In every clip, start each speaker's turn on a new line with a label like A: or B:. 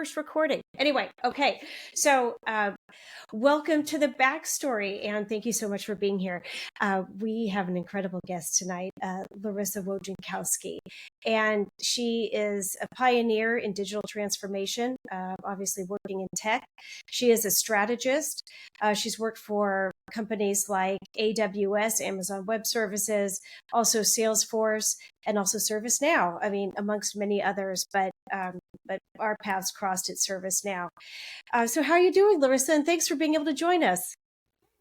A: first recording. Anyway, okay. So welcome to the backstory, and thank you so much for being here. We have an incredible guest tonight, Larissa Wojcichowski, and she is a pioneer in digital transformation, obviously working in tech. She is a strategist. She's worked for companies like AWS, Amazon Web Services, also Salesforce, and also ServiceNow. I mean, amongst many others, but our paths crossed at ServiceNow. So how are you doing, Larissa? And thanks for being able to join us.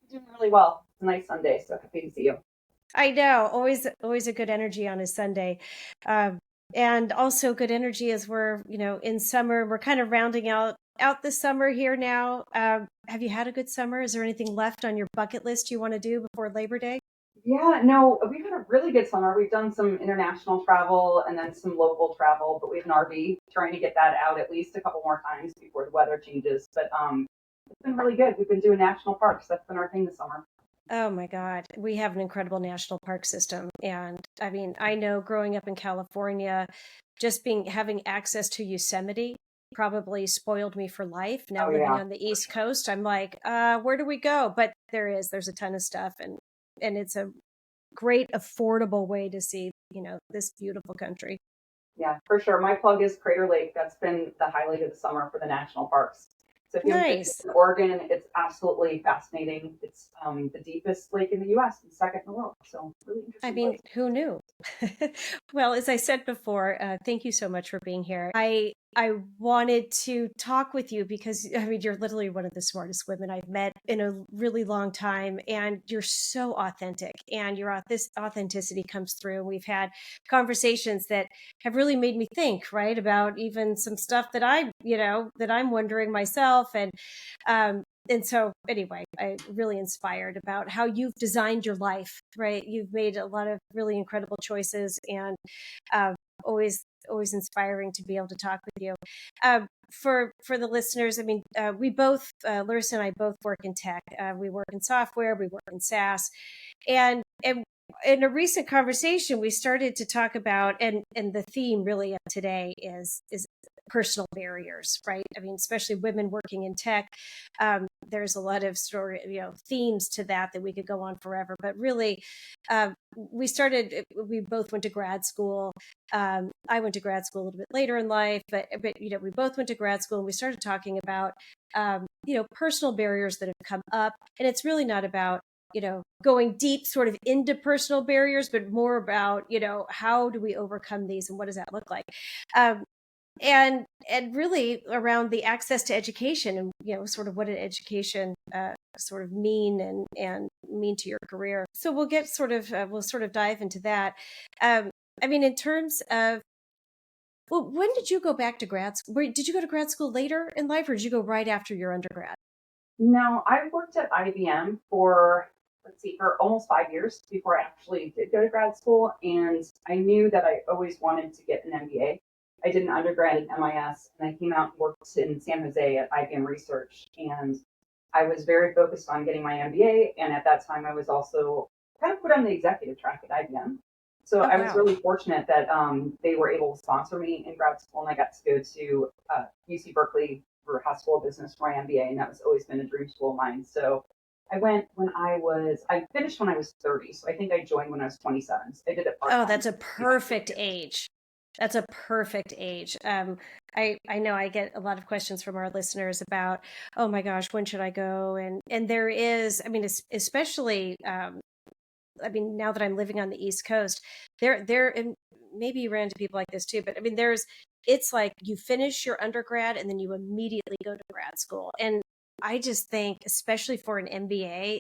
B: Doing really well. It's a nice Sunday, so happy to see you.
A: I know, always a good energy on a Sunday. And also good energy as we're, in summer. We're kind of rounding out the summer here now. Have you had a good summer? Is there anything left on your bucket list you want to do before Labor Day?
B: Yeah, no, we've had a really good summer. We've done some international travel and then some local travel, but we have an RV trying to get that out at least a couple more times before the weather changes. But it's been really good. We've been doing national parks. That's been our thing this summer.
A: Oh my God, we have an incredible national park system. And I mean, I know growing up in California, just having access to Yosemite probably spoiled me for life. Now
B: Oh
A: living
B: yeah,
A: on the East Coast, I'm like, where do we go? But there's a ton of stuff, and it's a great, affordable way to see, this beautiful country.
B: yeah, for sure. My plug is Crater Lake. That's been the highlight of the summer for the national parks. So if you haven't been
A: Nice.
B: to Oregon, it's absolutely fascinating. It's the deepest lake in the U.S. and second in the world. So really
A: I
B: interesting
A: mean,
B: place.
A: who knew? Well, as I said before, thank you so much for being here. I wanted to talk with you because I mean you're literally one of the smartest women I've met in a really long time, and you're so authentic, and this authenticity comes through. And we've had conversations that have really made me think, right, about even some stuff that I'm wondering myself, and so anyway, I'm really inspired about how you've designed your life, right? You've made a lot of really incredible choices, and uh, always inspiring to be able to talk with you. For the listeners, I mean, we both, Larissa and I both work in tech. We work in software, we work in SaaS, and in a recent conversation, we started to talk about, and the theme really of today is personal barriers, right? I mean, especially women working in tech. There's a lot of themes to that we could go on forever. But really, we both went to grad school. I went to grad school a little bit later in life, but we both went to grad school, and we started talking about personal barriers that have come up. And it's really not about going deep sort of into personal barriers, but more about, how do we overcome these and what does that look like? And really around the access to education and, sort of what an education sort of mean and mean to your career. So we'll sort of dive into that. I mean, in terms of, well, when did you go back to grad school? Did you go to grad school later in life, or did you go right after your undergrad?
B: No, I worked at IBM for, let's see, for almost 5 years before I actually did go to grad school. And I knew that I always wanted to get an MBA. I did an undergrad at MIS, and I came out and worked in San Jose at IBM Research. And I was very focused on getting my MBA. And at that time, I was also kind of put on the executive track at IBM. So
A: Oh,
B: I was
A: wow.
B: really fortunate that they were able to sponsor me in grad school, and I got to go to UC Berkeley for House School of Business for my MBA, and that was always been a dream school of mine. So I went I finished when I was 30, so I think I joined when I was 27. So I did it part
A: Oh,
B: time.
A: that's a perfect age. That's a perfect age. I know I get a lot of questions from our listeners about, oh my gosh, when should I go? And there is, I mean, especially, I mean, now that I'm living on the East Coast, and maybe you ran into people like this too, but I mean, it's like you finish your undergrad and then you immediately go to grad school. And I just think, especially for an MBA,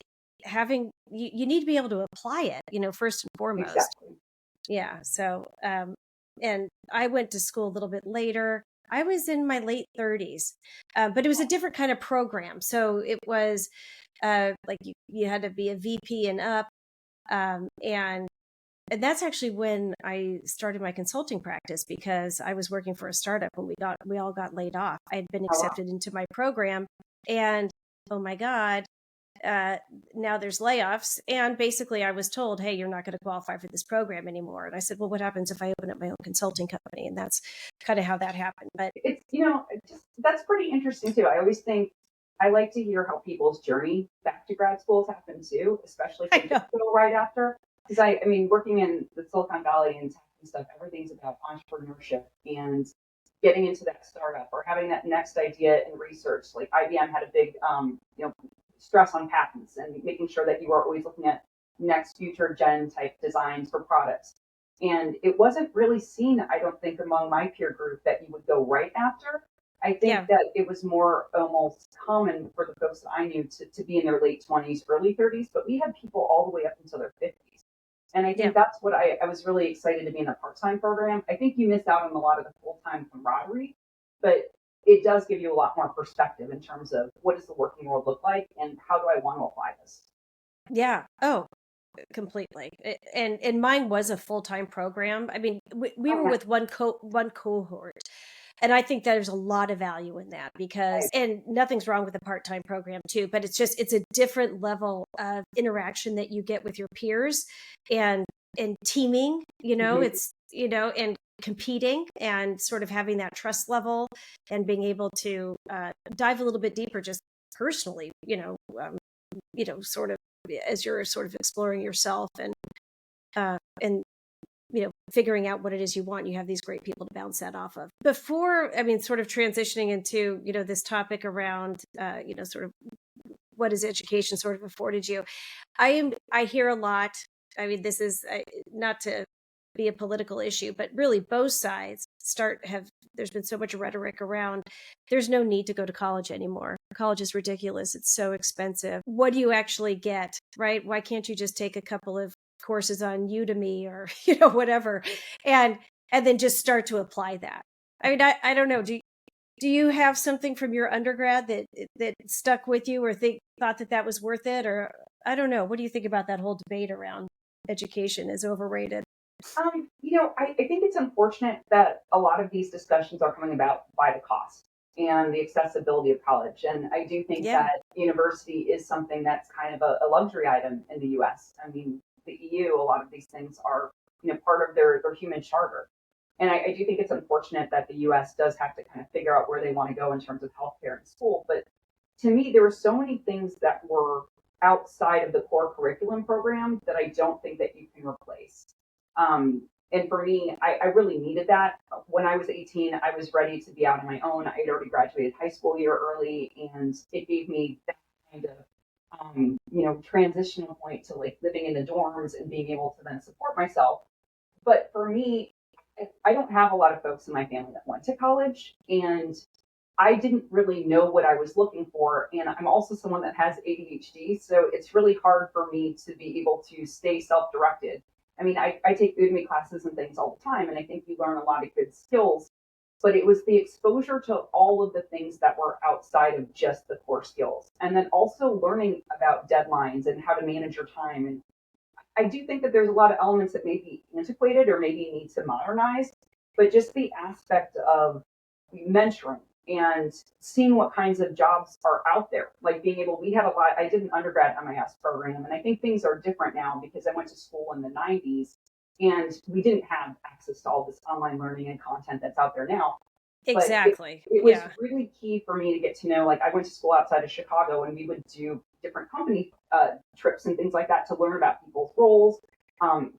A: you need to be able to apply it, first and foremost.
B: Exactly.
A: Yeah. So, and I went to school a little bit later. I was in my late 30s, but it was a different kind of program. So it was like you had to be a VP and up. And that's actually when I started my consulting practice, because I was working for a startup when we all got laid off. I had been
B: Oh wow.
A: accepted into my program, and oh my God, uh, now there's layoffs. And basically, I was told, hey, you're not going to qualify for this program anymore. And I said, well, what happens if I open up my own consulting company? And that's kind of how that happened. But
B: It's, that's pretty interesting too. I always think I like to hear how people's journey back to grad schools happen too, especially if they
A: I
B: did
A: know.
B: go right after. Because I mean, working in the Silicon Valley and tech and stuff, everything's about entrepreneurship and getting into that startup or having that next idea in research. Like IBM had a big, stress on patents and making sure that you are always looking at next future gen type designs for products. And it wasn't really seen, I don't think, among my peer group that you would go right after. I think
A: Yeah.
B: that it was more almost common for the folks that I knew to be in their late 20s, early 30s, but we had people all the way up until their 50s. And I
A: Yeah.
B: think that's what I was really excited to be in the part time program. I think you missed out on a lot of the full time camaraderie, but it does give you a lot more perspective in terms of what does the working world look like and how do I want to apply this.
A: Yeah. Oh, completely. And mine was a full-time program. I mean, we
B: Oh,
A: were
B: yeah,
A: with one cohort. And I think there's a lot of value in that because,
B: right.
A: and nothing's wrong with a part-time program too, but it's a different level of interaction that you get with your peers and and teaming,
B: Mhm.
A: and competing and sort of having that trust level and being able to dive a little bit deeper just personally, sort of as you're sort of exploring yourself and figuring out what it is you want. You have these great people to bounce that off of. Before, I mean, sort of transitioning into this topic around sort of what is education sort of afforded you. I hear a lot. I mean, this is not to be a political issue, but really both sides start have. There's been so much rhetoric around. There's no need to go to college anymore. College is ridiculous. It's so expensive. What do you actually get, right? Why can't you just take a couple of courses on Udemy or whatever, and and then just start to apply that? I mean, I don't know. Do you have something from your undergrad that stuck with you, or thought that that was worth it, or I don't know. What do you think about that whole debate around education is overrated?
B: I think it's unfortunate that a lot of these discussions are coming about by the cost and the accessibility of college. And I do think
A: Yeah,
B: that university is something that's kind of a luxury item in the US. I mean, the EU, a lot of these things are, part of their human charter. And I do think it's unfortunate that the US does have to kind of figure out where they want to go in terms of healthcare and school. But to me, there were so many things that were outside of the core curriculum program that I don't think that you can replace. And for me, I really needed that. When I was 18, I was ready to be out on my own. I had already graduated high school year early, and it gave me that kind of, transitional point to like living in the dorms and being able to then support myself. But for me, I don't have a lot of folks in my family that went to college, and I didn't really know what I was looking for. And I'm also someone that has ADHD. So it's really hard for me to be able to stay self directed. I mean, I take Udemy classes and things all the time, and I think you learn a lot of good skills. But it was the exposure to all of the things that were outside of just the core skills. And then also learning about deadlines and how to manage your time. And I do think that there's a lot of elements that may be antiquated or maybe need to modernize, but just the aspect of mentoring and seeing what kinds of jobs are out there. Like being able, we had a lot, I did an undergrad MIS program, and I think things are different now because I went to school in the 90s and we didn't have access to all this online learning and content that's out there now. But
A: exactly.
B: it was
A: Yeah,
B: really key for me to get to know, like, I went to school outside of Chicago and we would do different company trips and things like that to learn about people's roles,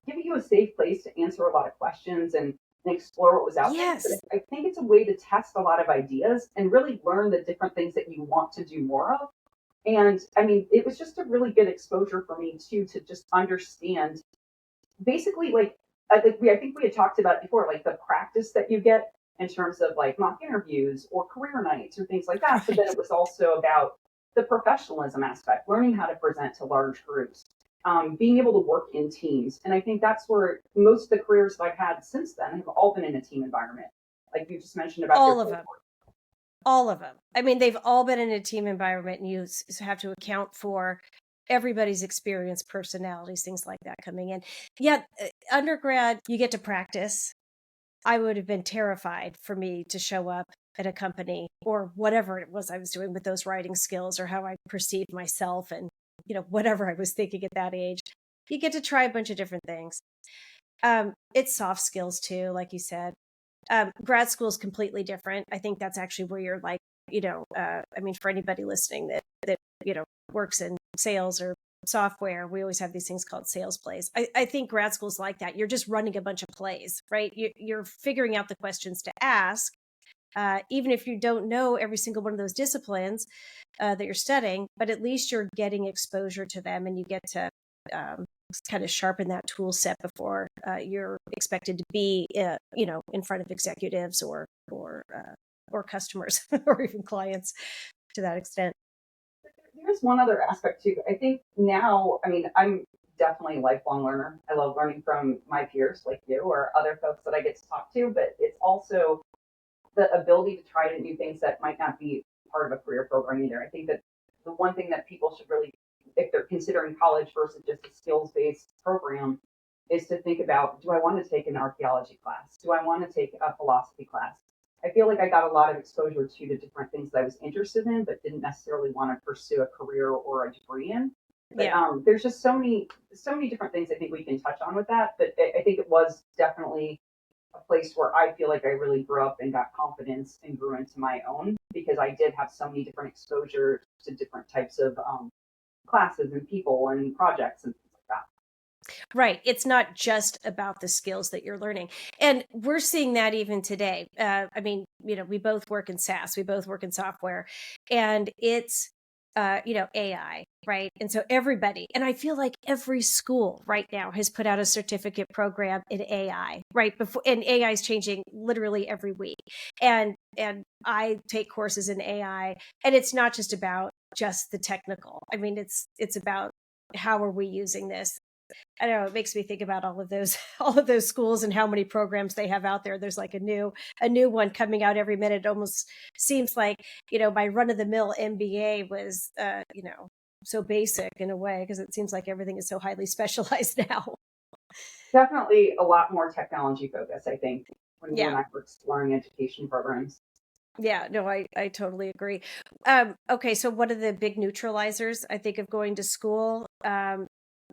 B: giving you a safe place to answer a lot of questions and explore what was out there. But
A: yes,
B: I think it's a way to test a lot of ideas and really learn the different things that you want to do more of. And I mean, it was just a really good exposure for me too to just understand basically like I think we had talked about it before, like the practice that you get in terms of like mock interviews or career nights or things like that. But then
A: right.
B: it was also about the professionalism aspect, learning how to present to large groups, being able to work in teams. And I think that's where most of the careers that I've had since then have all been in a team environment. Like you just mentioned about your
A: All of them.
B: cohort.
A: All of them. I mean, they've all been in a team environment, and you have to account for everybody's experience, personalities, things like that coming in. Yeah, undergrad, you get to practice. I would have been terrified for me to show up at a company or whatever it was I was doing with those writing skills or how I perceived myself. whatever I was thinking at that age. You get to try a bunch of different things. It's soft skills too, like you said. Grad school is completely different. I think that's actually where you're like, I mean, for anybody listening that works in sales or software, we always have these things called sales plays. I think grad school is like that. You're just running a bunch of plays, right? You're figuring out the questions to ask, even if you don't know every single one of those disciplines that you're studying, but at least you're getting exposure to them, and you get to kind of sharpen that tool set before you're expected to be, in front of executives or customers or even clients to that extent.
B: There's one other aspect too. I think now, I mean, I'm definitely a lifelong learner. I love learning from my peers like you or other folks that I get to talk to, but it's also the ability to try new things that might not be part of a career program either. I think that the one thing that people should really, if they're considering college versus just a skills-based program, is to think about, do I want to take an archaeology class? Do I want to take a philosophy class? I feel like I got a lot of exposure to the different things that I was interested in, but didn't necessarily want to pursue a career or a degree in. But
A: Yeah.
B: there's just so many different things I think we can touch on with that. But I think it was definitely a place where I feel like I really grew up and got confidence and grew into my own because I did have so many different exposure to different types of classes and people and projects and things like that.
A: Right. It's not just about the skills that you're learning. And we're seeing that even today. I mean, we both work in SaaS, we both work in software, and it's, AI, right? And so everybody, and I feel like every school right now has put out a certificate program in AI, right? Before, and AI is changing literally every week. And I take courses in AI, and it's not just about just the technical. I mean, it's about how are we using this. I don't know, it makes me think about all of those all of those schools and how many programs they have out there. There's like a new one coming out every minute. It almost seems like, my run of the mill MBA was so basic in a way, because it seems like everything is so highly specialized now.
B: Definitely a lot more technology focus, I think, when you and
A: Yeah.
B: I were exploring education programs.
A: Yeah, no, I totally agree. Okay, so one of the big neutralizers I think of going to school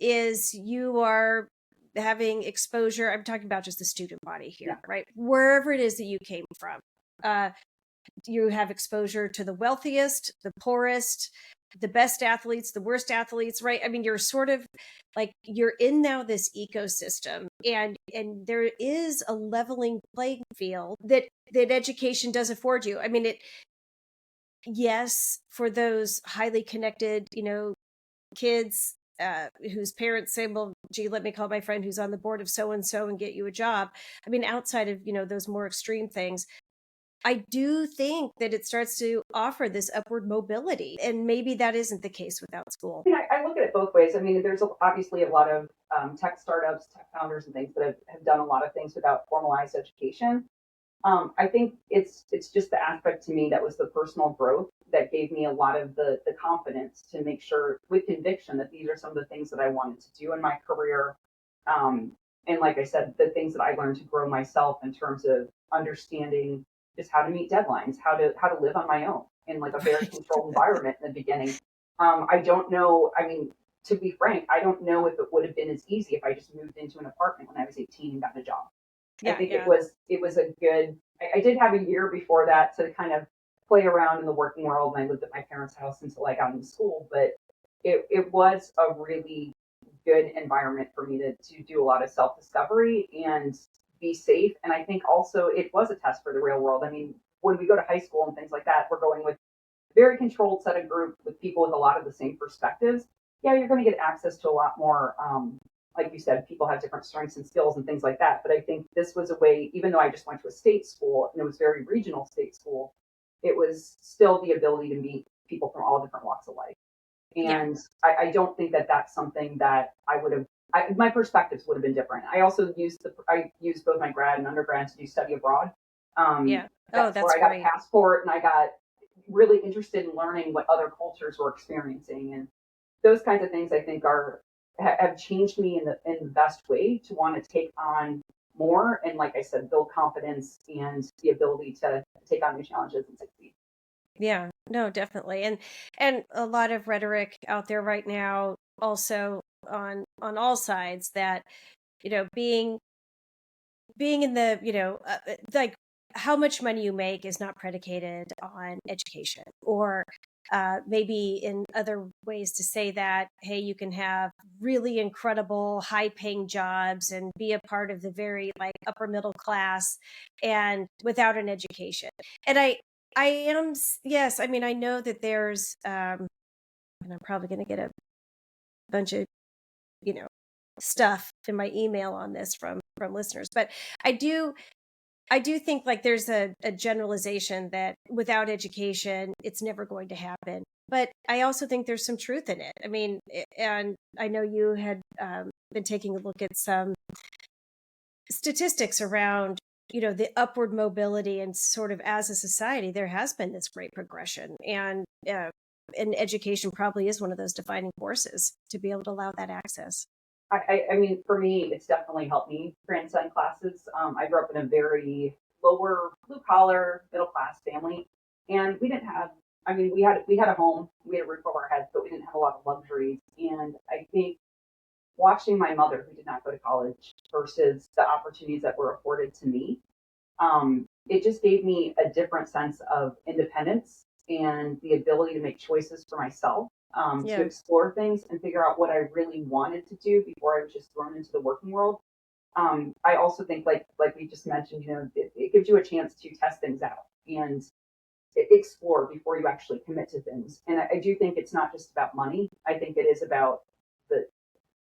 A: is you are having exposure. I'm talking about just the student body
B: Yeah,
A: here, right? Wherever it is that you came from, uh, you have exposure to the wealthiest, the poorest, the best athletes, the worst athletes, right? I mean, you're sort of like you're in now this ecosystem, and there is a leveling playing field that education does afford you. I mean, yes, for those highly connected, kids whose parents say, well, gee, let me call my friend who's on the board of so and so and get you a job. I mean, outside of, those more extreme things, I do think that it starts to offer this upward mobility. And maybe that isn't the case without school.
B: I look at it both ways. I mean, there's obviously a lot of tech startups, tech founders, and things that have done a lot of things without formalized education. I think it's just the aspect to me that was the personal growth that gave me a lot of the confidence to make sure with conviction that these are some of the things that I wanted to do in my career. Um, and like I said, the things that I learned to grow myself in terms of understanding just how to meet deadlines, how to live on my own in like a very
A: Right.
B: controlled environment in the beginning. I don't know. I mean, to be frank, I don't know if it would have been as easy if I just moved into an apartment when I was 18 and got a job. I
A: Yeah,
B: think it
A: yeah,
B: was a good. I did have a year before that to kind of play around in the working world, and I lived at my parents' house until I got into school. But it was a really good environment for me to do a lot of self discovery and be safe. And I think also it was a test for the real world. I mean, when we go to high school and things like that, we're going with a very controlled set of group with people with a lot of the same perspectives. Yeah, you're going to get access to a lot more like you said, people have different strengths and skills and things like that. But I think this was a way, even though I just went to a state school and it was very regional state school, it was still the ability to meet people from all different walks of life.
A: yeah,
B: And I don't think that that's something that I would have. My perspectives would have been different. I used both my grad and undergrad to do study abroad.
A: yeah. Oh,
B: That's where
A: that's
B: I got a
A: great.
B: passport and I got really interested in learning what other cultures were experiencing and those kinds of things. I think are have changed me in the best way to want to take on more and like I said, build confidence and the ability to take on new challenges and succeed.
A: Yeah, no, definitely. And a lot of rhetoric out there right now also on all sides that, being in the, like how much money you make is not predicated on education, or maybe in other ways to say that, hey, you can have really incredible high paying jobs and be a part of the very like upper middle class and without an education. And I am, yes, I mean, I know that there's, and I'm probably going to get a bunch of, you know, stuff in my email on this from listeners, but I do I do think like there's a generalization that without education, it's never going to happen. But I also think there's some truth in it. I mean, and I know you had been taking a look at some statistics around, the upward mobility, and sort of as a society, there has been this great progression, and education probably is one of those defining forces to be able to allow that access.
B: I mean, for me, it's definitely helped me transcend classes. I grew up in a very lower blue collar, middle class family, and we didn't have. I mean, we had a home, we had a roof over our heads, but we didn't have a lot of luxuries. And I think watching my mother, who did not go to college, versus the opportunities that were afforded to me, it just gave me a different sense of independence and the ability to make choices for myself, to
A: Yeah.
B: explore things and figure out what I really wanted to do before I was just thrown into the working world. I also think, like we just mentioned, it gives you a chance to test things out and explore before you actually commit to things. And I do think it's not just about money. I think it is about the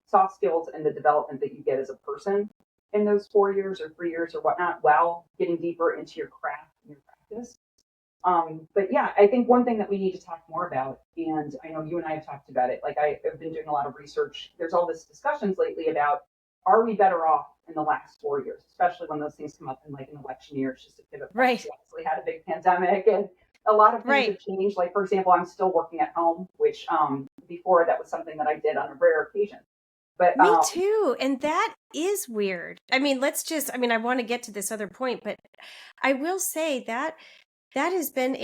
B: soft skills and the development that you get as a person in those 4 years or 3 years or whatnot, while getting deeper into your craft and your practice. But yeah, I think one thing that we need to talk more about, and I know you and I have talked about it, like I have been doing a lot of research. There's all this discussions lately about, are we better off in the last 4 years, especially when those things come up in like an election year. It's just a pivot point.
A: Right.
B: We obviously had a big pandemic and a lot of things
A: Right.
B: have changed. Like, for example, I'm still working at home, which before that was something that I did on a rare occasion. But
A: Me too. And that is weird. I mean, I mean, I want to get to this other point, but I will say that that has been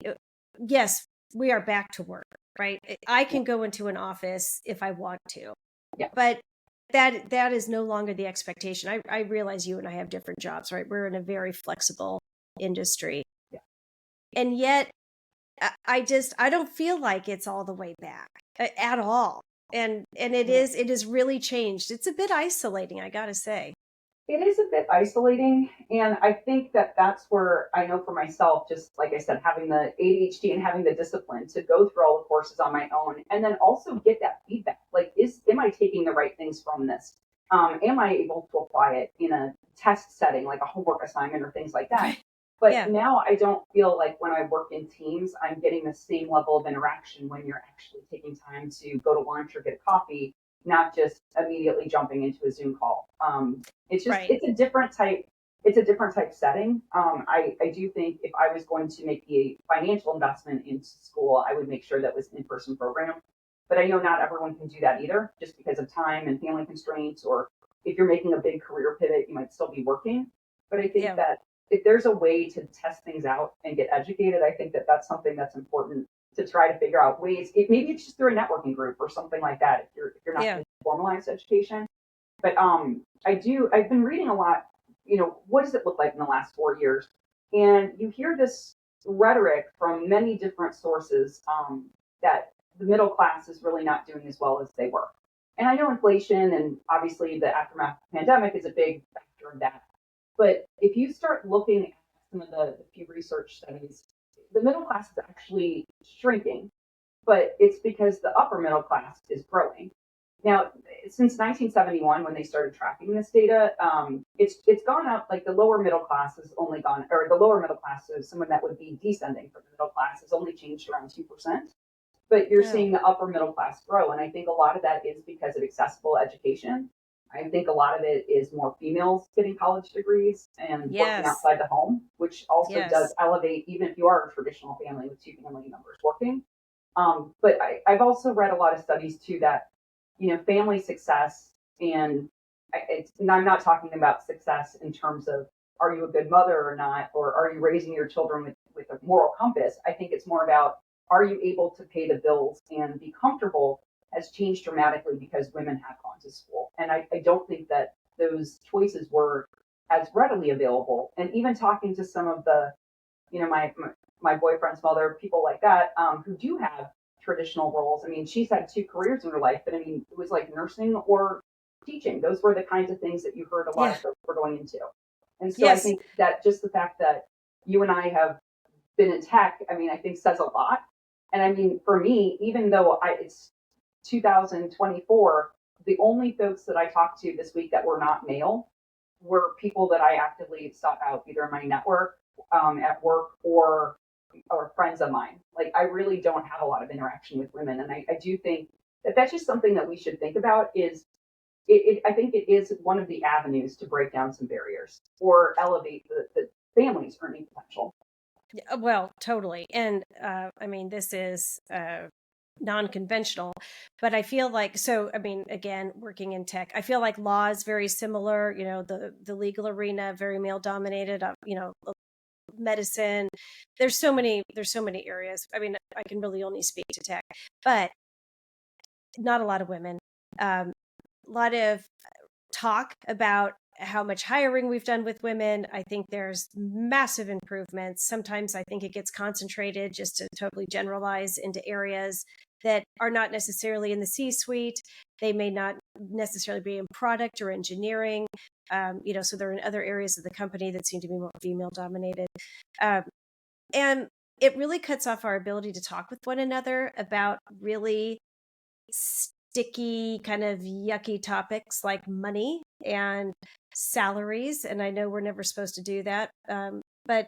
A: uh, yes, we are back to work, right? I
B: yeah,
A: can go into an office if I want to,
B: yeah,
A: but that is no longer the expectation. I realize you and I have different jobs, right? We're in a very flexible industry.
B: yeah.
A: And yet I don't feel like it's all the way back at all. And it is really changed. It's a bit isolating, I gotta say.
B: It is a bit isolating. And I think that that's where I know for myself, just like I said, having the ADHD and having the discipline to go through all the courses on my own and then also get that feedback. Like, am I taking the right things from this? Am I able to apply it in a test setting, like a homework assignment or things like that?
A: Right.
B: But
A: Yeah.
B: now I don't feel like when I work in teams, I'm getting the same level of interaction when you're actually taking time to go to lunch or get a coffee, not just immediately jumping into a Zoom call. It's just
A: Right.
B: it's a different type setting. I do think if I was going to make a financial investment into school, I would make sure that was an in-person program. But I know not everyone can do that either, just because of time and family constraints, or if you're making a big career pivot, you might still be working. But I think
A: Yeah.
B: that if there's a way to test things out and get educated, I think that that's something that's important to try to figure out ways. Maybe it's just through a networking group or something like that. If you're not
A: Yeah.
B: doing formalized education, but I've been reading a lot. What does it look like in the last 4 years? And you hear this rhetoric from many different sources, that the middle class is really not doing as well as they were. And I know inflation and obviously the aftermath of the pandemic is a big factor of that. But if you start looking at some of the few research studies, the middle class is actually shrinking, but it's because the upper middle class is growing. Now, since 1971, when they started tracking this data, it's gone up. Like the lower middle class has only gone, or the lower middle class, so someone that would be descending from the middle class, has only changed around 2%. But you're
A: Oh.
B: seeing the upper middle class grow, and I think a lot of that is because of accessible education. I think a lot of it is more females getting college degrees and working
A: Yes.
B: outside the home, which also does
A: Yes.
B: elevate, even if you are a traditional family with two family members working. But I've also read a lot of studies too that, family success, and and I'm not talking about success in terms of, are you a good mother or not, or are you raising your children with with a moral compass. I think it's more about, are you able to pay the bills and be comfortable, has changed dramatically because women have gone to school. And I don't think that those choices were as readily available. And even talking to some of the, my boyfriend's mother, people like that, who do have traditional roles. I mean, she's had two careers in her life, but I mean, it was like nursing or teaching. Those were the kinds of things that you heard a lot
A: Yeah.
B: of folks were going into. And so I
A: Yes.
B: think that just the fact that you and I have been in tech, I mean, I think says a lot. And I mean, for me, even though it's 2024, the only folks that I talked to this week that were not male were people that I actively sought out, either in my network, at work, or friends of mine. Like, I really don't have a lot of interaction with women, and I do think that that's just something that we should think about. I think it is one of the avenues to break down some barriers or elevate the family's earning potential.
A: Yeah, well, totally. And I mean, this is non-conventional, but I feel like, so I mean, again, working in tech, I feel like law is very similar. The legal arena, very male dominated. Medicine. There's so many areas. I mean, I can really only speak to tech, but not a lot of women. A lot of talk about how much hiring we've done with women. I think there's massive improvements. Sometimes I think it gets concentrated just to totally generalize into areas that are not necessarily in the C-suite. They may not necessarily be in product or engineering. So they're in other areas of the company that seem to be more female dominated. And it really cuts off our ability to talk with one another about really sticky, kind of yucky topics like money and salaries. And I know we're never supposed to do that. But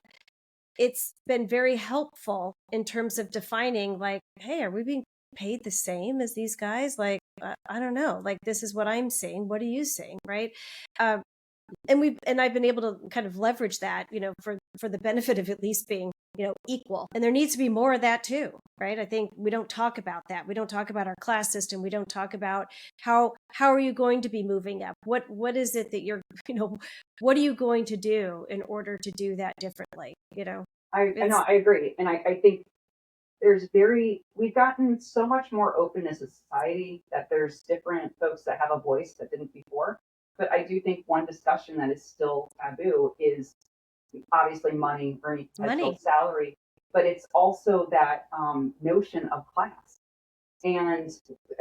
A: it's been very helpful in terms of defining, like, hey, are we being paid the same as these guys? Like, I don't know. Like, this is what I'm seeing. What are you seeing? Right. Um, and I've been able to kind of leverage that, for the benefit of at least being, equal. And there needs to be more of that too, right? I think we don't talk about that. We don't talk about our class system. We don't talk about how are you going to be moving up? What is it that you're, what are you going to do in order to do that differently?
B: I know,
A: It's
B: I agree. And I think we've gotten so much more open as a society that there's different folks that have a voice that didn't before. But I do think one discussion that is still taboo is obviously money, earning potential,
A: money.
B: salary, but it's also that notion of class. And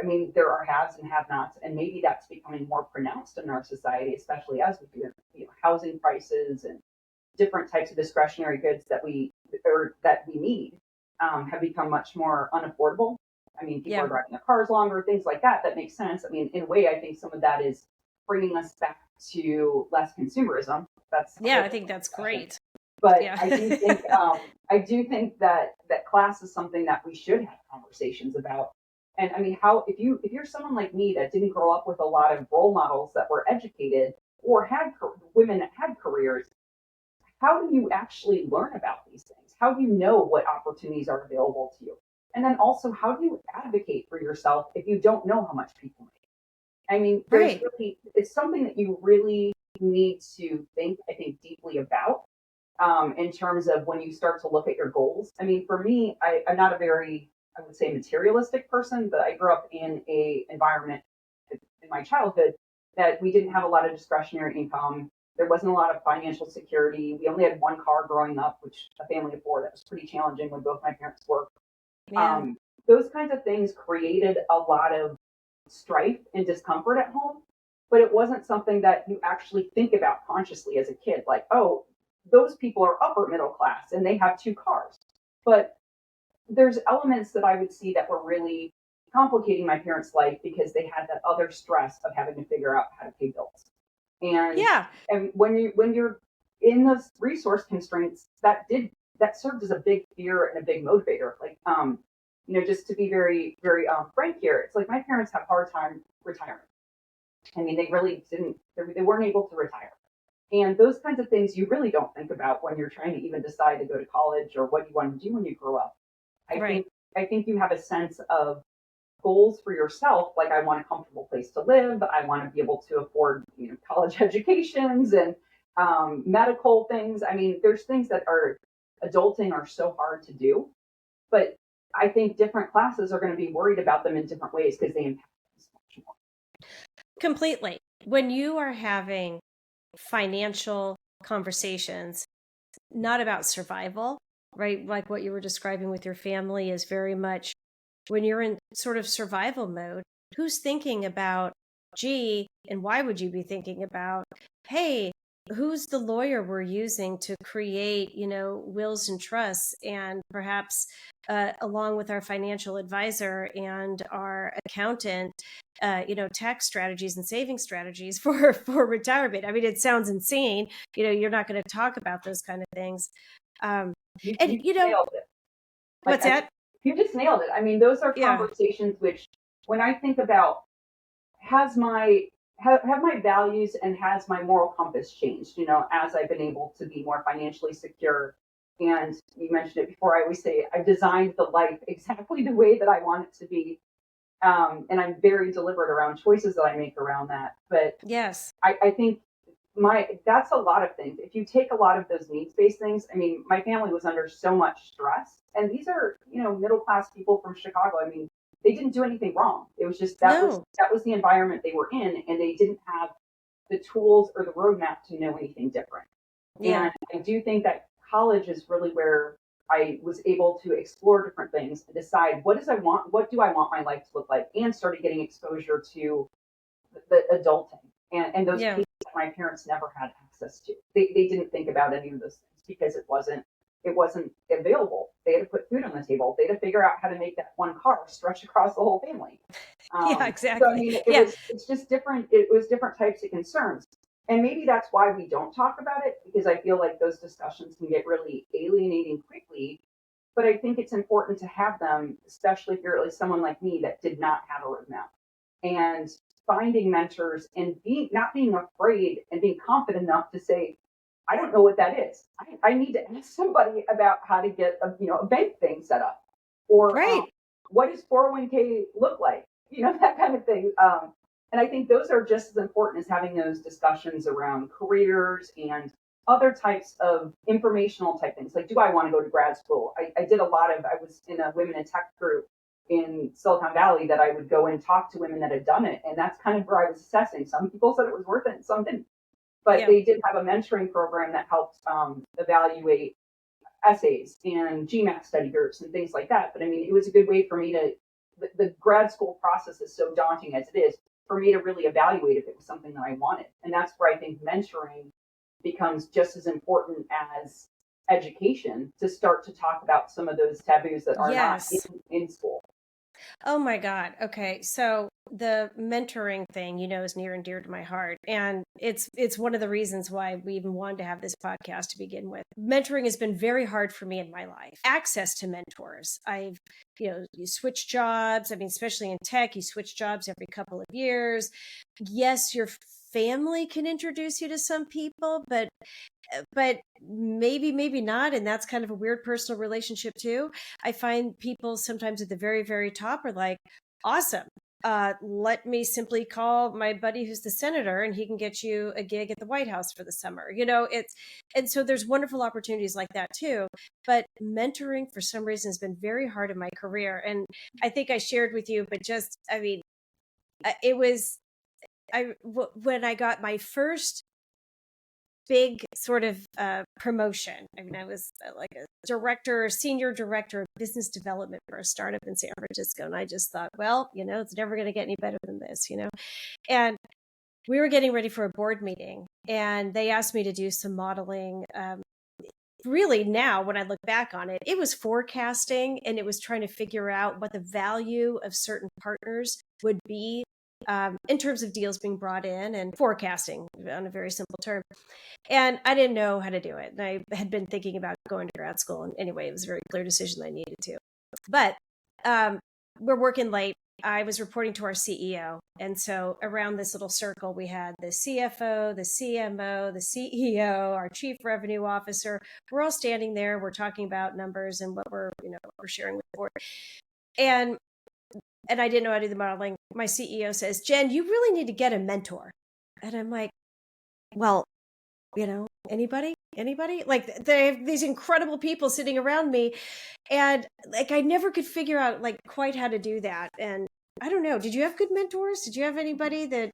B: I mean, there are haves and have-nots, and maybe that's becoming more pronounced in our society, especially as we do, housing prices and different types of discretionary goods that we need have become much more unaffordable. I mean, people are
A: Yeah.
B: driving their cars longer, things like that. That makes sense. I mean, in a way, I think some of that is bringing us back to less consumerism. That's a
A: Yeah.
B: whole
A: I think
B: different
A: that's
B: discussion.
A: great.
B: But
A: Yeah.
B: I do think that class is something that we should have conversations about. And I mean, how if you're someone like me that didn't grow up with a lot of role models that were educated or had women that had careers, how do you actually learn about these things? How do you know what opportunities are available to you? And then also, how do you advocate for yourself if you don't know how much people make? I mean,
A: Right.
B: it's something that you really need to think, I think, deeply about in terms of when you start to look at your goals. I mean, for me, I'm not a very, I would say, materialistic person, but I grew up in a environment in my childhood that we didn't have a lot of discretionary income. There wasn't a lot of financial security. We only had one car growing up, which a family of four, that was pretty challenging when both my parents worked.
A: Yeah.
B: Um, those kinds of things created a lot of strife and discomfort at home, but it wasn't something that you actually think about consciously as a kid. Like, oh, those people are upper middle class and they have two cars. But there's elements that I would see that were really complicating my parents' life because they had that other stress of having to figure out how to pay bills. And
A: Yeah.
B: and when you're in those resource constraints, that served as a big fear and a big motivator. Like just to be very, very frank here, it's like my parents have a hard time retiring. I mean, they really didn't, they weren't able to retire. And those kinds of things you really don't think about when you're trying to even decide to go to college or what you want to do when you grow up. I
A: Right.
B: think I think you have a sense of goals for yourself, like I want a comfortable place to live, I want to be able to afford, college educations and medical things. I mean, there's things that are adulting are so hard to do. But I think different classes are going to be worried about them in different ways because they impact them so much more.
A: Completely. When you are having financial conversations, not about survival, right? Like what you were describing with your family is very much when you're in sort of survival mode, who's thinking about, gee, and why would you be thinking about, hey, who's the lawyer we're using to create, wills and trusts, and perhaps along with our financial advisor and our accountant, tax strategies and saving strategies for retirement. I mean, it sounds insane. You're not going to talk about those kind of things. And
B: You nailed it.
A: what's that?
B: You just nailed it. I mean, those are
A: Yeah.
B: conversations which, when I think about, have my values and has my moral compass changed, as I've been able to be more financially secure. And you mentioned it before, I always say I've designed the life exactly the way that I want it to be. And I'm very deliberate around choices that I make around that. But
A: Yes.
B: I think that's a lot of things. If you take a lot of those needs-based things, I mean, my family was under so much stress, and these are, middle-class people from Chicago. I mean, they didn't do anything wrong. It was just
A: No.
B: that was the environment they were in, and they didn't have the tools or the roadmap to know anything different.
A: Yeah.
B: And I do think that college is really where I was able to explore different things and decide what do I want my life to look like, and started getting exposure to the adulting and those
A: Yeah.
B: pieces that my parents never had access to. They didn't think about any of those things because it wasn't available. They had to put food on the table. They had to figure out how to make that one car stretch across the whole family.
A: Yeah,
B: So I
A: exactly.
B: mean,
A: Yeah.
B: it's just different. It was different types of concerns, and maybe that's why we don't talk about it, because I feel like those discussions can get really alienating quickly. But I think it's important to have them, especially if you're at least someone like me that did not have a roadmap, and finding mentors and not being afraid and being confident enough to say, I don't know what that is. I need to ask somebody about how to get a bank thing set up, or
A: Right.
B: what does 401k look like, that kind of thing. And I think those are just as important as having those discussions around careers and other types of informational type things. Like, do I want to go to grad school? I was in a women in tech group in Silicon Valley that I would go and talk to women that had done it. And that's kind of where I was assessing. Some people said it was worth it, some didn't. But
A: Yeah.
B: they did have a mentoring program that helped evaluate essays and GMAT study groups and things like that. But I mean, it was a good way for me the grad school process is so daunting as it is, for me to really evaluate if it was something that I wanted. And that's where I think mentoring becomes just as important as education, to start to talk about some of those taboos that are not
A: Yes.
B: in school.
A: Oh my God. Okay. So the mentoring thing, is near and dear to my heart. And it's one of the reasons why we even wanted to have this podcast to begin with. Mentoring has been very hard for me in my life. Access to mentors. You switch jobs. I mean, especially in tech, you switch jobs every couple of years. Yes, your family can introduce you to some people, but maybe not, and that's kind of a weird personal relationship too. I find people sometimes at the very, very top are like, awesome, let me simply call my buddy who's the senator and he can get you a gig at the White House for the summer. And so there's wonderful opportunities like that too. But mentoring for some reason has been very hard in my career, and I think I shared with you, but just, I mean, it was when I got my first big sort of promotion. I mean, I was like a senior director of business development for a startup in San Francisco. And I just thought, well, it's never going to get any better than this. And we were getting ready for a board meeting and they asked me to do some modeling. Really, now when I look back on it, it was forecasting, and it was trying to figure out what the value of certain partners would be in terms of deals being brought in, and forecasting on a very simple term. And I didn't know how to do it. And I had been thinking about going to grad school. And anyway, it was a very clear decision that I needed to. But we're working late. I was reporting to our CEO. And so around this little circle, we had the CFO, the CMO, the CEO, our chief revenue officer. We're all standing there. We're talking about numbers and what we're sharing with the board. And I didn't know how to do the modeling. My CEO says, Jen, you really need to get a mentor. And I'm like, well, anybody? Anybody? Like they have these incredible people sitting around me, and like I never could figure out like quite how to do that. And I don't know. Did you have good mentors? Did you have anybody that?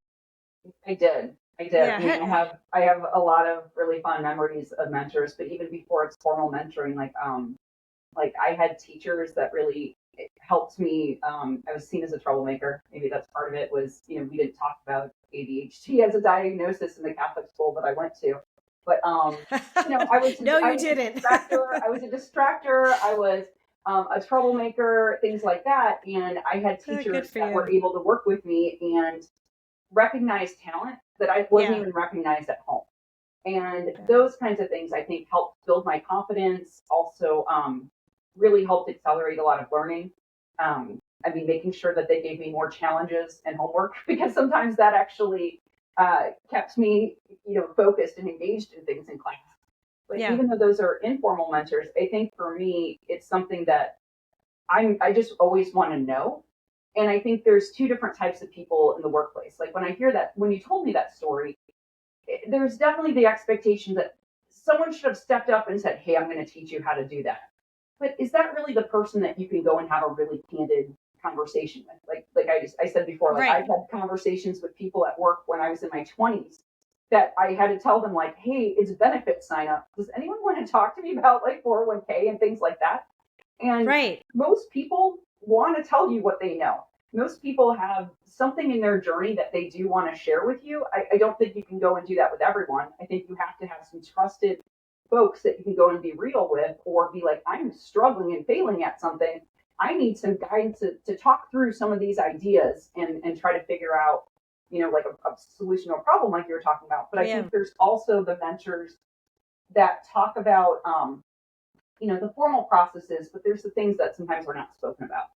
B: I did. I did.
A: Yeah.
B: I mean, I have a lot of really fun memories of mentors, but even before it's formal mentoring, like I had teachers that really helped me. I was seen as a troublemaker. Maybe that's part of it. Was we didn't talk about ADHD as a diagnosis in the Catholic school that I went to, but
A: No,
B: I
A: you
B: was a
A: didn't.
B: distractor. I was a distractor. I was a troublemaker, things like that. And I had
A: Oh, good
B: teachers
A: for
B: that were
A: you.
B: able to work with me and recognize talent that I wasn't
A: Yeah.
B: even recognized at home. And
A: Yeah.
B: those kinds of things I think helped build my confidence, also really helped accelerate a lot of learning. I mean, making sure that they gave me more challenges and homework because sometimes that actually kept me, focused and engaged in things in class. But
A: Yeah.
B: even though those are informal mentors, I think for me, it's something that I just always want to know. And I think there's two different types of people in the workplace. Like when I hear that, when you told me that story, there's definitely the expectation that someone should have stepped up and said, "Hey, I'm going to teach you how to do that." But is that really the person that you can go and have a really candid conversation with? Like I said before, like
A: Right.
B: I've had conversations with people at work when I was in my 20s that I had to tell them like, "Hey, it's benefit sign up. Does anyone want to talk to me about like 401k and things like that?" And
A: Right.
B: most people want to tell you what they know. Most people have something in their journey that they do want to share with you. I don't think you can go and do that with everyone. I think you have to have some trusted folks that you can go and be real with, or be like, I'm struggling and failing at something. I need some guidance to talk through some of these ideas and try to figure out, like a solution to a problem like you were talking about. But I
A: Yeah.
B: think there's also the mentors that talk about, the formal processes, but there's the things that sometimes are not spoken about.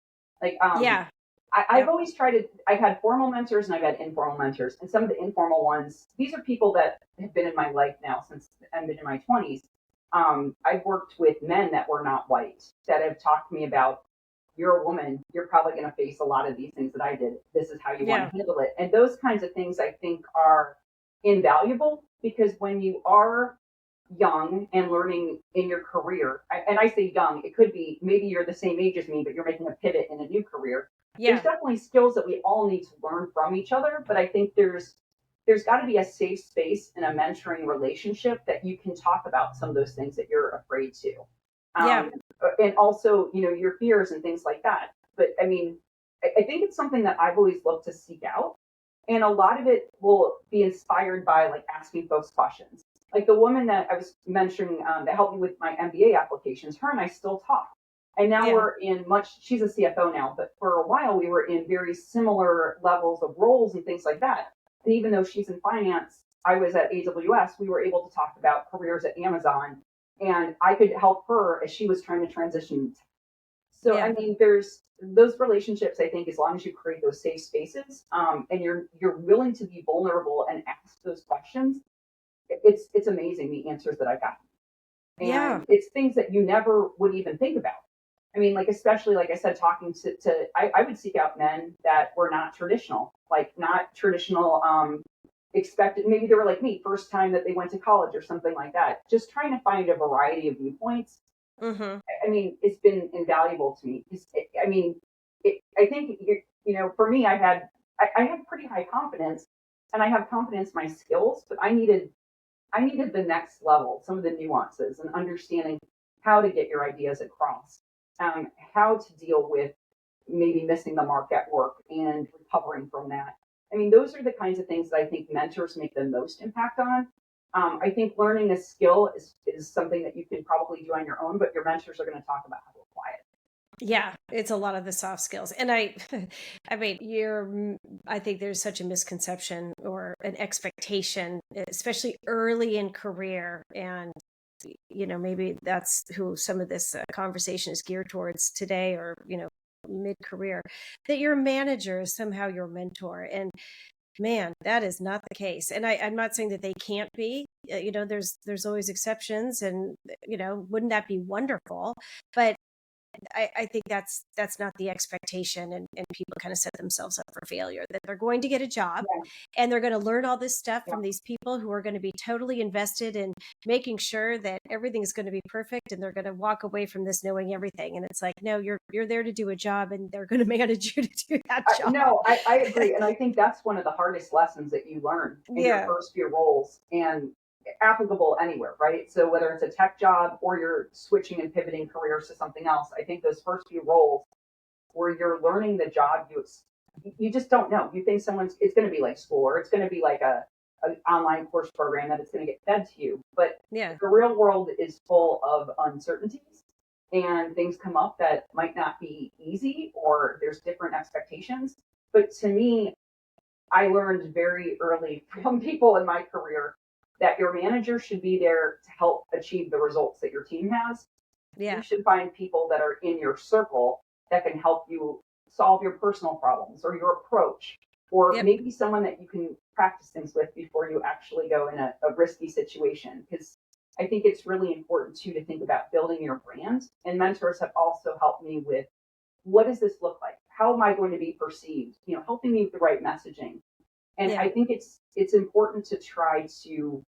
B: Like,
A: Yeah.
B: I've
A: Yep.
B: always tried to, I've had formal mentors and I've had informal mentors. And some of the informal ones, these are people that have been in my life now since I've been in my 20s. I've worked with men that were not white that have talked to me about, you're a woman, you're probably going to face a lot of these things that I did. This is how you want
A: Yeah.
B: to handle it. And those kinds of things I think are invaluable because when you are young and learning in your career, and I say young, it could be maybe you're the same age as me, but you're making a pivot in a new career. There's
A: Yeah.
B: definitely skills that we all need to learn from each other, but I think there's got to be a safe space in a mentoring relationship that you can talk about some of those things that you're afraid to,
A: Yeah.
B: um, and also your fears and things like that. But I mean, I think it's something that I've always looked to seek out, and a lot of it will be inspired by like asking folks questions. Like the woman that I was mentioning that helped me with my MBA applications, her and I still talk. And now
A: Yeah.
B: we're in she's a CFO now, but for a while we were in very similar levels of roles and things like that. And even though she's in finance, I was at AWS, we were able to talk about careers at Amazon. And I could help her as she was trying to transition. So I
A: Yeah.
B: mean, there's those relationships. I think as long as you create those safe spaces, and you're willing to be vulnerable and ask those questions, it's amazing the answers that I got,
A: Yeah.
B: and it's things that you never would even think about. I mean, like especially like I said, talking to I would seek out men that were not traditional, like not traditional. Expected maybe they were like me, first time that they went to college or something like that. Just trying to find a variety of viewpoints.
A: Mm-hmm.
B: I mean, it's been invaluable to me. I mean, I think for me, I had pretty high confidence, and I have confidence in my skills, but I needed the next level, some of the nuances and understanding how to get your ideas across, how to deal with maybe missing the mark at work and recovering from that. I mean, those are the kinds of things that I think mentors make the most impact on. I think learning a skill is something that you can probably do on your own, but your mentors are going to talk about how to apply it.
A: Yeah, it's a lot of the soft skills. And I I mean, I think there's such a misconception or an expectation, especially early in career and maybe that's who some of this conversation is geared towards today or, mid-career, that your manager is somehow your mentor. And man, that is not the case. And I'm not saying that they can't be. There's always exceptions, and wouldn't that be wonderful? But I think that's not the expectation, and people kind of set themselves up for failure, that they're going to get a job
B: Yeah,
A: and they're going to learn all this stuff
B: yeah.
A: from these people who are going to be totally invested in making sure that everything's going to be perfect, and they're going to walk away from this knowing everything. And it's like, no, you're there to do a job, and they're going to manage you to do that job.
B: No, I agree. And I think that's one of the hardest lessons that you learn in your
A: Yeah.
B: first few roles and applicable anywhere, right? So whether it's a tech job or you're switching and pivoting careers to something else, I think those first few roles where you're learning the job, you just don't know. You think it's going to be like school or it's going to be like an online course program that it's going to get fed to you. But
A: Yeah.
B: the real world is full of uncertainties and things come up that might not be easy or there's different expectations. But to me, I learned very early from people in my career that your manager should be there to help achieve the results that your team has. You
A: Yeah.
B: should find people that are in your circle that can help you solve your personal problems or your approach, or
A: Yep.
B: maybe someone that you can practice things with before you actually go in a risky situation. Because I think it's really important too to think about building your brand. And mentors have also helped me with what does this look like? How am I going to be perceived? Helping me with the right messaging. And
A: Yeah.
B: I think it's important to try to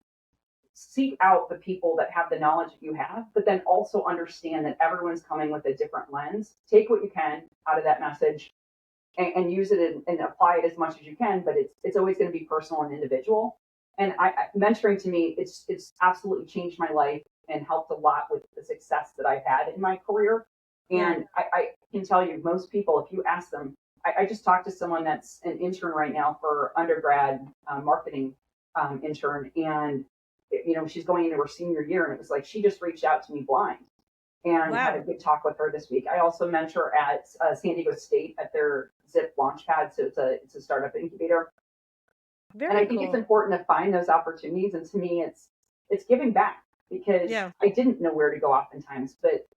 B: seek out the people that have the knowledge that you have, but then also understand that everyone's coming with a different lens. Take what you can out of that message and use it and apply it as much as you can, but it's always going to be personal and individual. And mentoring to me, it's absolutely changed my life and helped a lot with the success that I've had in my career.
A: Yeah.
B: And I can tell you, most people, if you ask them, I just talked to someone that's an intern right now for undergrad marketing intern, and she's going into her senior year, and it was like she just reached out to me blind and had a
A: Wow.
B: good talk with her this week. I also mentor at San Diego State at their Zip Launchpad, so it's a startup incubator, and
A: Very
B: I think it's
A: cool.
B: important to find those opportunities. And to me, it's giving back because
A: Yeah.
B: I didn't know where to go oftentimes, but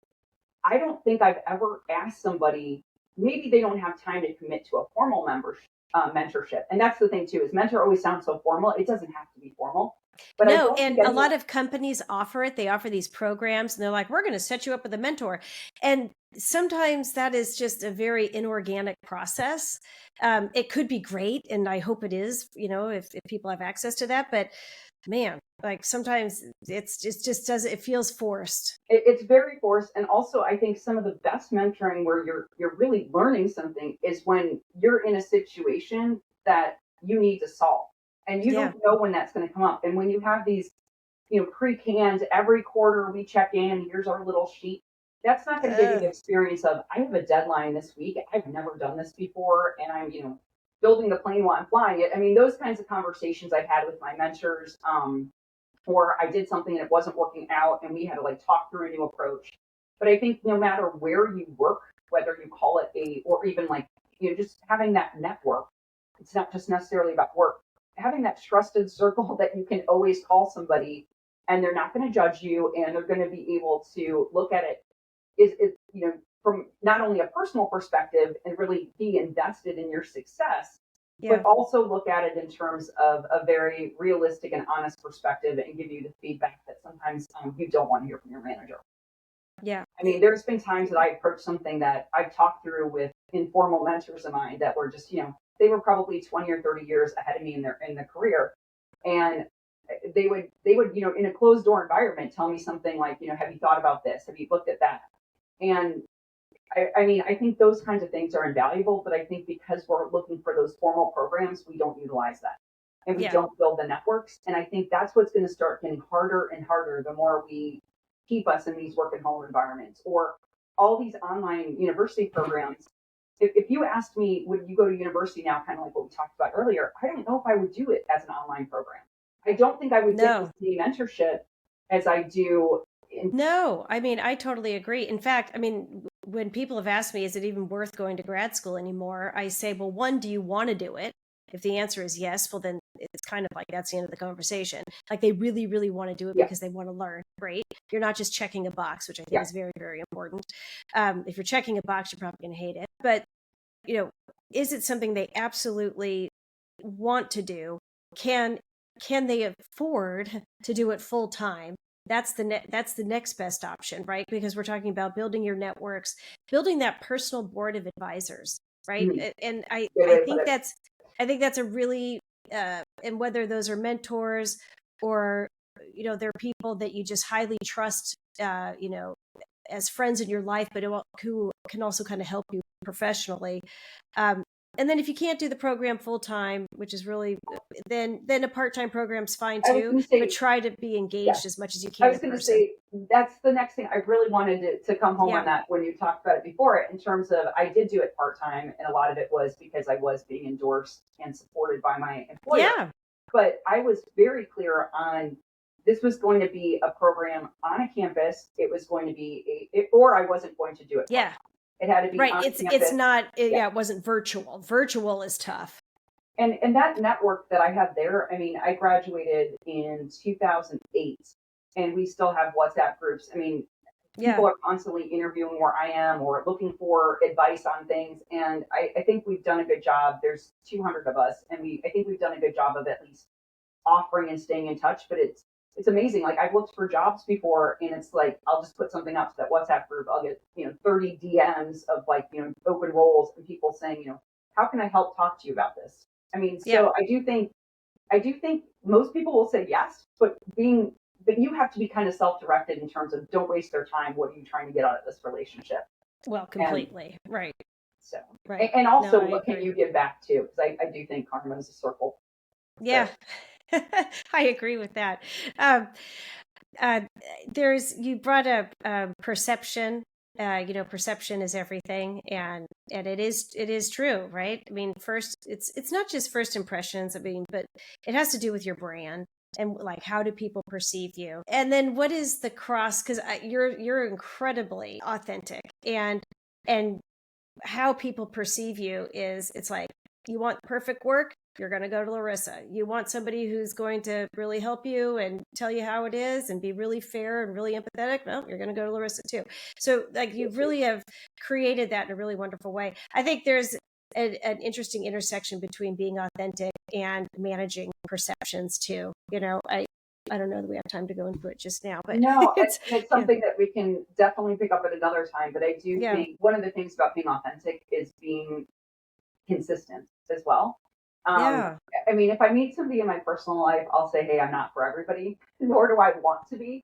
B: I don't think I've ever asked somebody. Maybe they don't have time to commit to a formal mentorship, and that's the thing too. Is mentor always sounds so formal? It doesn't have to be formal, but I
A: No,
B: don't think
A: and a
B: anyone.
A: lot of companies offer it. They offer these programs and they're like, we're going to set you up with a mentor. And sometimes that is just a very inorganic process. It could be great. And I hope it is, if people have access to that. But man, like sometimes it just does, it feels forced.
B: It's very forced, and also I think some of the best mentoring where you're really learning something is when you're in a situation that you need to solve and you
A: Yeah.
B: don't know when that's going to come up. And when you have these pre-canned, every quarter we check in, here's our little sheet, that's not going to give you the
A: Uh,
B: experience of I have a deadline this week, I've never done this before, and I'm building the plane while I'm flying it. I mean, those kinds of conversations I've had with my mentors, or I did something and it wasn't working out and we had to like talk through a new approach. But I think no matter where you work, whether you call it or even like, just having that network, it's not just necessarily about work, having that trusted circle that you can always call somebody and they're not going to judge you and they're going to be able to look at it is from not only a personal perspective and really be invested in your success, but
A: yeah.
B: also look at it in terms of a very realistic and honest perspective and give you the feedback that sometimes you don't want to hear from your manager.
A: Yeah.
B: I mean, there's been times that I approached something that I've talked through with informal mentors of mine that were just, they were probably 20 or 30 years ahead of me in the career. And they would, in a closed door environment, tell me something like, have you thought about this? Have you looked at that? And I mean, I think those kinds of things are invaluable, but I think because we're looking for those formal programs, we don't utilize that and we
A: Yeah.
B: don't build the networks. And I think that's what's going to start getting harder and harder the more we keep us in these work and home environments or all these online university programs. If you asked me, would you go to university now, kind of like what we talked about earlier, I don't know if I would do it as an online program. I don't think I would get the
A: No.
B: same mentorship as I do in.
A: No, I mean, I totally agree. In fact, I mean, when people have asked me, is it even worth going to grad school anymore? I say, well, one, do you want to do it? If the answer is yes, well, then it's kind of like that's the end of the conversation. Like they really, really want to do it
B: Yeah,
A: because they want to learn. Great. You're not just checking a box, which I think
B: yeah,
A: is very, very important. If you're checking a box, you're probably going to hate it. But, you know, is it something they absolutely want to do? Can can they afford to do it full time? that's the next best option, right? Because we're talking about building your networks, building that personal board of advisors, right?
B: Mhm.
A: And
B: Good
A: I
B: way to put
A: think
B: it.
A: that's a really and whether those are mentors or they're people that you just highly trust, as friends in your life, but who can also kind of help you professionally. Um, and then if you can't do the program full time, which is really, then a part time program's fine
B: I was
A: too.
B: going to
A: But
B: say,
A: try to be
B: yes.
A: engaged as much as you
B: I
A: can
B: was
A: in
B: going to
A: person.
B: say that's the next thing. I really wanted to come home on
A: Yeah,
B: that when you talked about it before, in terms of I did do it part time, and a lot of it was because I was being endorsed and supported by my employer.
A: yeah,
B: But I was very clear on this was going to be a program on a campus. It was going to be or I wasn't going to do it part
A: yeah.
B: time. It had to be
A: Right.
B: on
A: It's
B: campus.
A: not.
B: Yeah.
A: Yeah, it wasn't virtual. Virtual is tough.
B: And that network that I had there, I mean, I graduated in 2008, and we still have WhatsApp groups. I mean,
A: Yeah,
B: people are constantly interviewing where I am or looking for advice on things, and I think we've done a good job. There's 200 of us, and I think we've done a good job of at least offering and staying in touch. But it's amazing. Like, I've looked for jobs before, and it's like I'll just put something up to that WhatsApp group. I'll get 30 DMs of, like, open roles and people saying, how can I help talk to you about this? I mean,
A: yeah.
B: so I do think most people will say yes, but you have to be kind of self-directed in terms of don't waste their time. What are you trying to get out of this relationship?
A: Well,
B: And
A: completely. Right.
B: so,
A: Right.
B: and
A: No,
B: also,
A: I
B: what can
A: agree.
B: you give back too? Because I do think karma is a circle. So,
A: Yeah. I agree with that. Um, uh, you brought up perception. Perception is everything, and it is true, right? I mean, first, it's not just first impressions. I mean, but it has to do with your brand and like how do people perceive you, and then what is the cross? Because you're incredibly authentic, and how people perceive you is it's like you want perfect work, you're going to go to Larissa. You want somebody who's going to really help you and tell you how it is and be really fair and really empathetic. No, you're going to go to Larissa too. So like you really have created that in a really wonderful way. I think there's an interesting intersection between being authentic and managing perceptions too. I don't know that we have time to go into it just now, but
B: no,
A: it's
B: and it's
A: yeah,
B: something that we can definitely pick up at another time. But I do
A: yeah,
B: think one of the things about being authentic is being consistent as well. Um,
A: yeah,
B: I mean, if I meet somebody in my personal life, I'll say, hey, I'm not for everybody, nor do I want to be.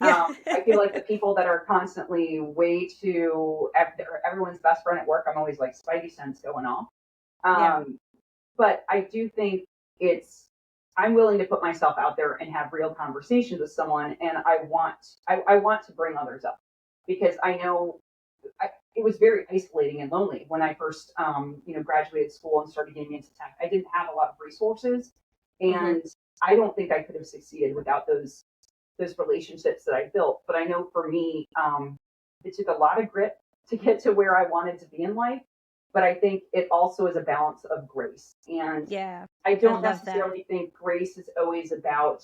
A: yeah,
B: I feel like the people that are constantly way too everyone's best friend at work, I'm always like spidey sense going off.
A: yeah,
B: Um, but I do think it's I'm willing to put myself out there and have real conversations with someone, and I want to bring others up because I know it was very isolating and lonely when I first graduated school and started getting into tech. I didn't have a lot of resources,
A: hmm,
B: and I don't think I could have succeeded without those relationships that I built. But I know for me, it took a lot of grit to get to where I wanted to be in life. But I think it also is a balance of grace. And
A: yeah.
B: I
A: I
B: don't
A: love that.
B: necessarily think grace is always about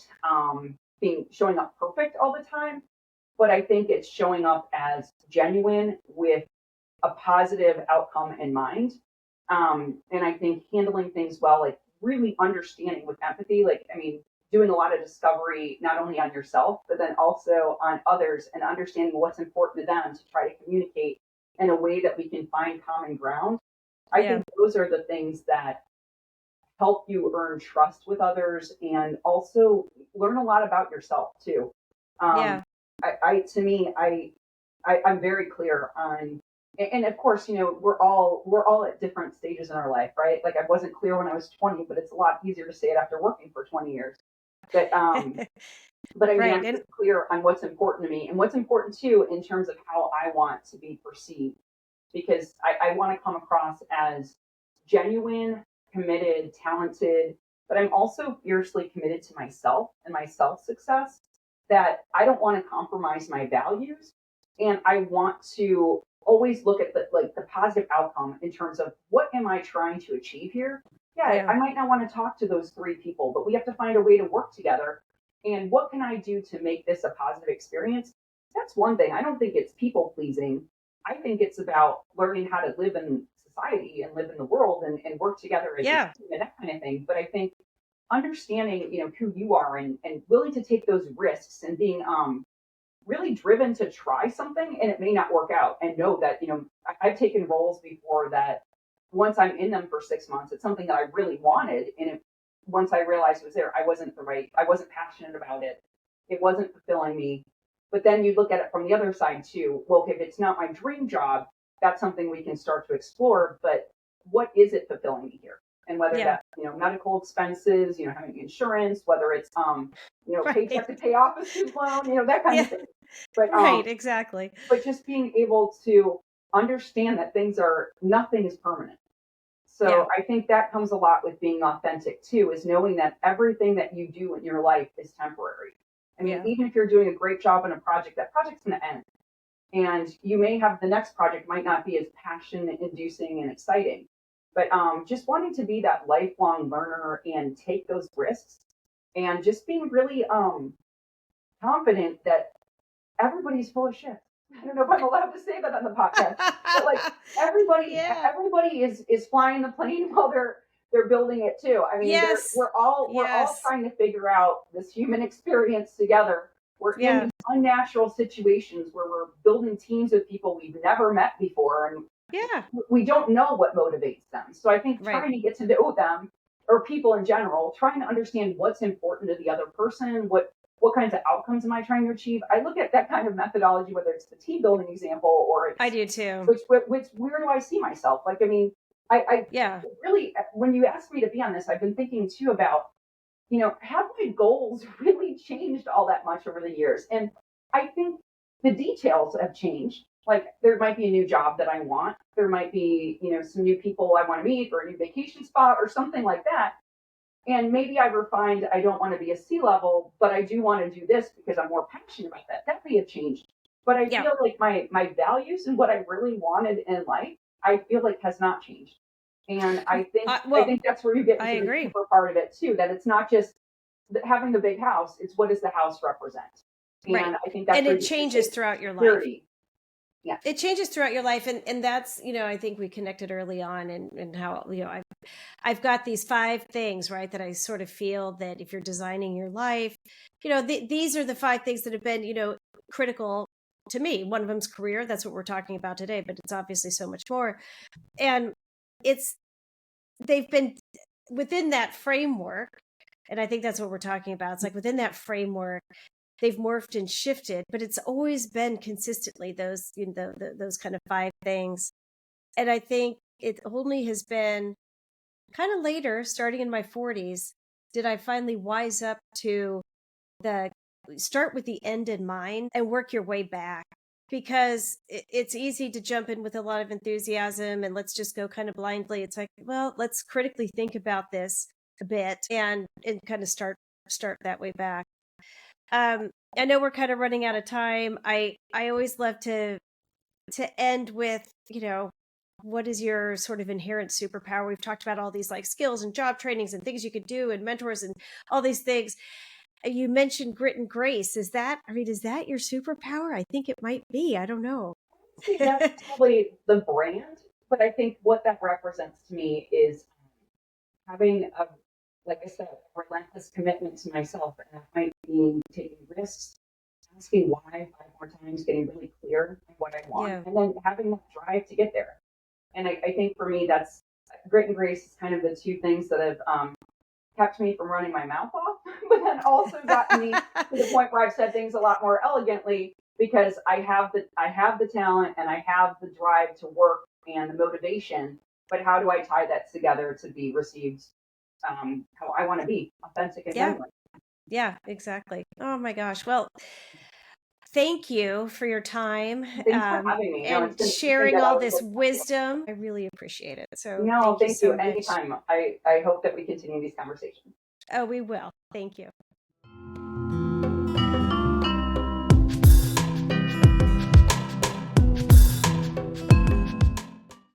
B: being showing up perfect all the time. But I think it's showing up as genuine with a positive outcome in mind. And I think handling things well, like really understanding with empathy, like, I mean, doing a lot of discovery, not only on yourself, but then also on others and understanding what's important to them to try to communicate in a way that we can find common ground. I
A: Yeah,
B: think those are the things that help you earn trust with others and also learn a lot about yourself too. Um,
A: yeah,
B: to me, I'm very clear on, and of course, we're all at different stages in our life, right? Like, I wasn't clear when I was 20, but it's a lot easier to say it after working for 20 years. But but I mean,
A: right.
B: I'm
A: And
B: pretty clear on what's important to me and what's important too in terms of how I want to be perceived, because I want to come across as genuine, committed, talented, but I'm also fiercely committed to myself and my self success. That I don't want to compromise my values, and I want to always look at the positive outcome in terms of what am I trying to achieve here. Yeah,
A: yeah,
B: I might not want to talk to those three people, but we have to find a way to work together. And what can I do to make this a positive experience? That's one thing. I don't think it's people pleasing. I think it's about learning how to live in society and live in the world and work together as a
A: yeah,
B: team and that kind of thing. But I think understanding, who you are and willing to take those risks and being really driven to try something and it may not work out and know that, I've taken roles before that once I'm in them for 6 months, it's something that I really wanted. And once I realized it was there, I wasn't passionate about it. It wasn't fulfilling me. But then you look at it from the other side too. Well, if it's not my dream job, that's something we can start to explore. But what is it fulfilling me here? And whether
A: Yeah.
B: that, medical expenses, having insurance, whether it's, paycheck
A: Right.
B: to pay off a student loan, that kind of
A: Yeah.
B: thing. But
A: Right. Exactly.
B: just being able to understand that nothing is permanent.
A: Yeah.
B: So I think that comes a lot with being authentic too, is knowing that everything that you do in your life is temporary. I mean,
A: Yeah.
B: even if you're doing a great job in a project, that project's going to end. And you may have the next project might not be as passion inducing and exciting. But just wanting to be that lifelong learner and take those risks and just being really confident that everybody's full of shit. I don't know if I'm allowed to say that on the podcast, but like
A: Yeah.
B: everybody is flying the plane while they're building it too. I mean,
A: Yes.
B: we're all
A: Yes.
B: trying to figure out this human experience together. We're in
A: Yeah.
B: these unnatural situations where we're building teams with people we've never met before, and
A: Yeah.
B: we don't know what motivates them. So I think
A: Right.
B: trying to get to know them or people in general, trying to understand what's important to the other person, what kinds of outcomes am I trying to achieve? I look at that kind of methodology, whether it's the team building example or
A: I
B: it's
A: do too.
B: which where do I see myself? Like, I mean, I
A: Yeah.
B: really, when you asked me to be on this, I've been thinking too about, have my goals really changed all that much over the years? And I think the details have changed. Like there might be a new job that I want. There might be, some new people I want to meet or a new vacation spot or something like that. And maybe I refined I don't want to be a C level, but I do want to do this because I'm more passionate about that. That may have changed. But I
A: Yeah.
B: feel like my values and what I really wanted in life, I feel like has not changed. And I
A: Well,
B: think that's where you get
A: I
B: into the
A: agree.
B: deeper part of it too, that it's not just having the big house, it's what does the house represent?
A: Right.
B: And I think that's
A: And
B: where
A: it
B: you get the
A: changes
B: safety,
A: throughout your life.
B: security. Yeah.
A: It changes throughout your life. And that's, I think we connected early on and how, I've got these 5 things, right, that I sort of feel that if you're designing your life, these are the 5 things that have been, critical to me. One of them's career. That's what we're talking about today, but it's obviously so much more. And it's, they've been within that framework. And I think that's what we're talking about. It's like within that framework, they've morphed and shifted, but it's always been consistently those, those kind of 5 things. And I think it only has been kind of later, starting in my 40s, did I finally wise up to the start with the end in mind and work your way back. Because it's easy to jump in with a lot of enthusiasm and let's just go kind of blindly. It's like, well, let's critically think about this a bit and kind of start that way back. I know we're kind of running out of time. I always love to end with, what is your sort of inherent superpower? We've talked about all these like skills and job trainings and things you could do and mentors and all these things. You mentioned grit and grace. Is that your superpower? I think it might be. I don't know.
B: See, that's probably the brand, but I think what that represents to me is having like I said, a relentless commitment to myself. And that might mean taking risks, asking why 5 more times, getting really clear on what I want,
A: Yeah.
B: and then having that drive to get there. And I think for me, that's grit and grace is kind of the 2 things that have kept me from running my mouth off, but then also gotten me to the point where I've said things a lot more elegantly because I have the talent and I have the drive to work and the motivation. But how do I tie that together to be received how I want to be, authentic and
A: Yeah.
B: genuine?
A: Yeah, exactly. Oh my gosh. Well, thank you for your time,
B: Thanks for having me. No,
A: and
B: it's been
A: sharing
B: good. I
A: all
B: always
A: this
B: look forward to it.
A: wisdom. I really appreciate it. So
B: No,
A: thank you
B: thank
A: so
B: you.
A: much.
B: Anytime. I hope that we continue these conversations.
A: Oh, we will. Thank you.